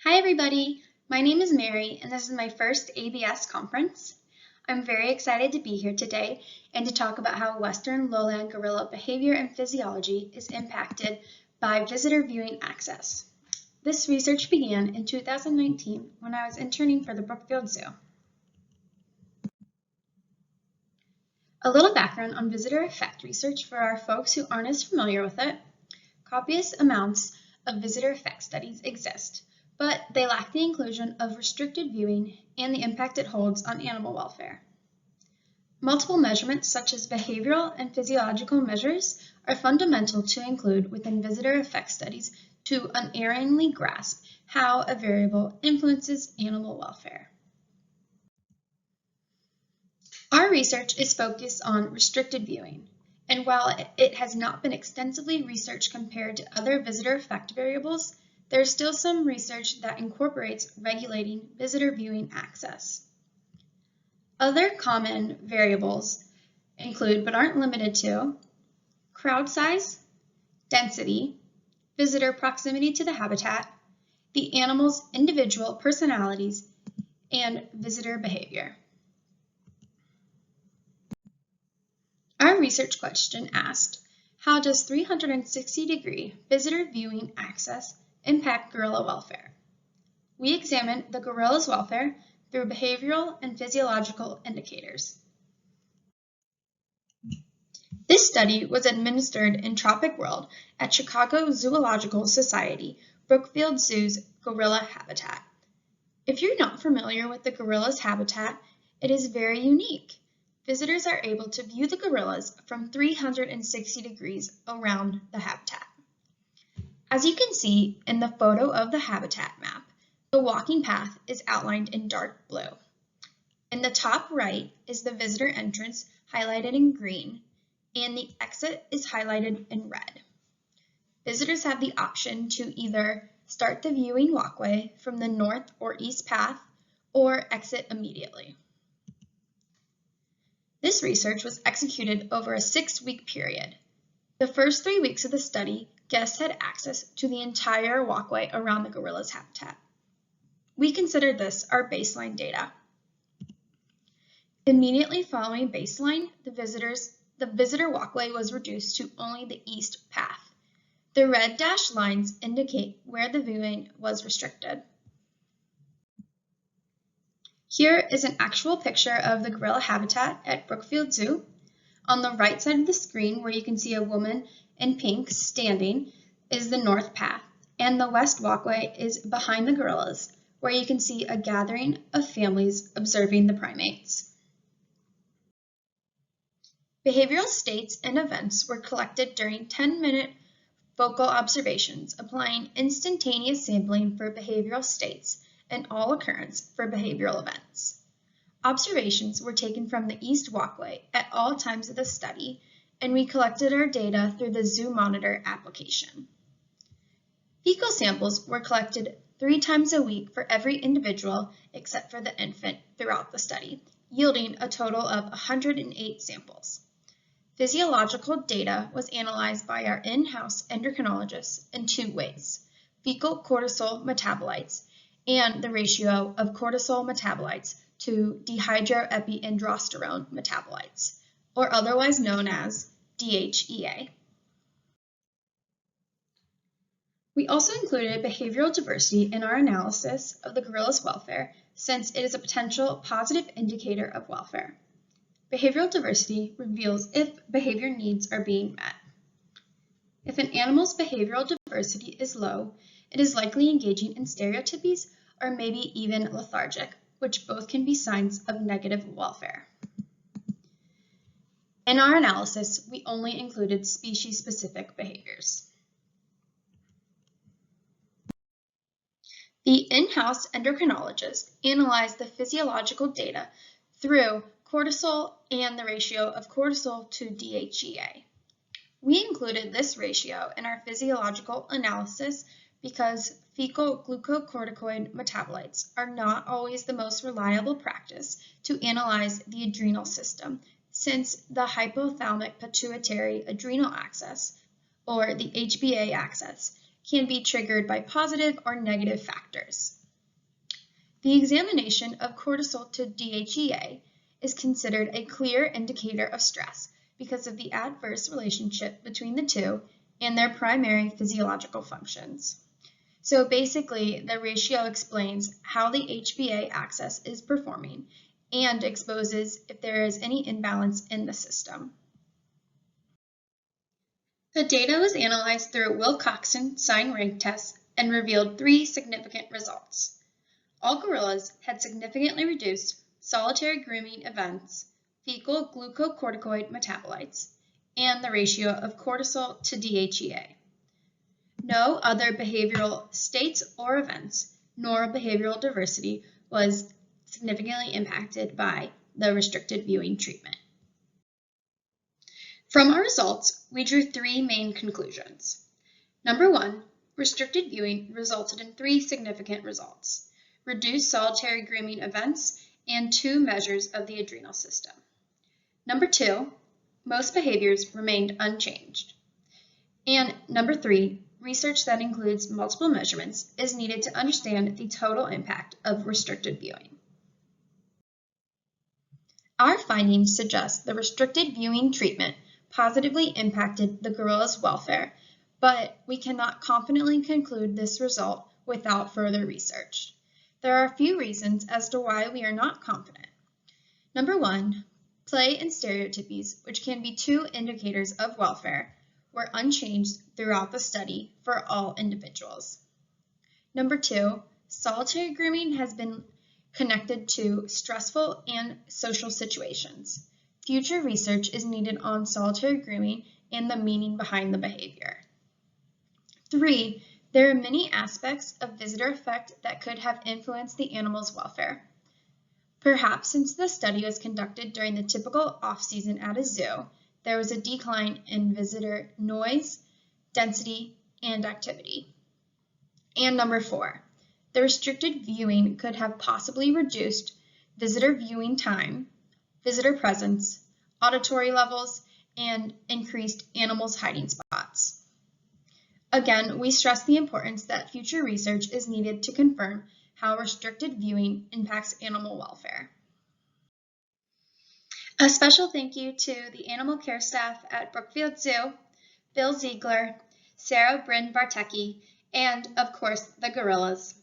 Hi everybody, my name is Mary and this is my first ABS conference. I'm very excited to be here today and to talk about how Western lowland gorilla behavior and physiology is impacted by visitor viewing access. This research began in 2019 when I was interning for the Brookfield Zoo. A little background on visitor effect research for our folks who aren't as familiar with it. Copious amounts of visitor effect studies exist, but they lack the inclusion of restricted viewing and the impact it holds on animal welfare. Multiple measurements such as behavioral and physiological measures are fundamental to include within visitor effect studies to unerringly grasp how a variable influences animal welfare. Our research is focused on restricted viewing, and while it has not been extensively researched compared to other visitor effect variables, there is still some research that incorporates regulating visitor viewing access. Other common variables include, but aren't limited to, crowd size, density, visitor proximity to the habitat, the animal's individual personalities, and visitor behavior. Our research question asked, how does 360-degree visitor viewing access impact gorilla welfare? We examined the gorilla's welfare through behavioral and physiological indicators. This study was administered in Tropic World at Chicago Zoological Society, Brookfield Zoo's gorilla habitat. If you're not familiar with the gorilla's habitat, it is very unique. Visitors are able to view the gorillas from 360 degrees around the habitat. As you can see in the photo of the habitat map, the walking path is outlined in dark blue. In the top right is the visitor entrance highlighted in green, and the exit is highlighted in red. Visitors have the option to either start the viewing walkway from the north or east path or exit immediately. This research was executed over a 6-week period. The first 3 weeks of the study, guests had access to the entire walkway around the gorilla's habitat. We considered this our baseline data. Immediately following baseline, the visitor walkway was reduced to only the east path. The red dashed lines indicate where the viewing was restricted. Here is an actual picture of the gorilla habitat at Brookfield Zoo. On the right side of the screen, where you can see a woman in pink standing, is the north path, and the west walkway is behind the gorillas, where you can see a gathering of families observing the primates. Behavioral states and events were collected during 10-minute focal observations, applying instantaneous sampling for behavioral states and all occurrence for behavioral events. Observations were taken from the east walkway at all times of the study, and we collected our data through the Zoo Monitor application. Fecal samples were collected 3 times a week for every individual except for the infant throughout the study, yielding a total of 108 samples. Physiological data was analyzed by our in-house endocrinologists in 2 ways: fecal cortisol metabolites and the ratio of cortisol metabolites to dehydroepiandrosterone metabolites, or otherwise known as DHEA. We also included behavioral diversity in our analysis of the gorilla's welfare, since it is a potential positive indicator of welfare. Behavioral diversity reveals if behavior needs are being met. If an animal's behavioral diversity is low, it is likely engaging in stereotypies or maybe even lethargic, which both can be signs of negative welfare. In our analysis, we only included species-specific behaviors. The in-house endocrinologist analyzed the physiological data through cortisol and the ratio of cortisol to DHEA. We included this ratio in our physiological analysis because fecal glucocorticoid metabolites are not always the most reliable practice to analyze the adrenal system, since the hypothalamic pituitary adrenal axis, or the HPA axis, can be triggered by positive or negative factors. The examination of cortisol to DHEA is considered a clear indicator of stress because of the adverse relationship between the two and their primary physiological functions. So basically, the ratio explains how the HPA axis is performing and exposes if there is any imbalance in the system. The data was analyzed through a Wilcoxon sign rank test and revealed 3 significant results. All gorillas had significantly reduced solitary grooming events, fecal glucocorticoid metabolites, and the ratio of cortisol to DHEA. No other behavioral states or events, nor behavioral diversity, was significantly impacted by the restricted viewing treatment. From our results, we drew 3 main conclusions. Number 1, restricted viewing resulted in 3 significant results: reduced solitary grooming events and 2 measures of the adrenal system. Number 2, most behaviors remained unchanged. And number 3, research that includes multiple measurements is needed to understand the total impact of restricted viewing. Our findings suggest the restricted viewing treatment positively impacted the gorilla's welfare, but we cannot confidently conclude this result without further research. There are a few reasons as to why we are not confident. Number 1, play and stereotypies, which can be 2 indicators of welfare, were unchanged throughout the study for all individuals. Number 2, solitary grooming has been connected to stressful and social situations. Future research is needed on solitary grooming and the meaning behind the behavior. 3, there are many aspects of visitor effect that could have influenced the animal's welfare. Perhaps since the study was conducted during the typical off-season at a zoo, there was a decline in visitor noise, density, and activity. And number 4, the restricted viewing could have possibly reduced visitor viewing time, visitor presence, auditory levels, and increased animals' hiding spots. Again, we stress the importance that future research is needed to confirm how restricted viewing impacts animal welfare. A special thank you to the animal care staff at Brookfield Zoo, Bill Ziegler, Sarah Bryn Bartecki, and of course the gorillas.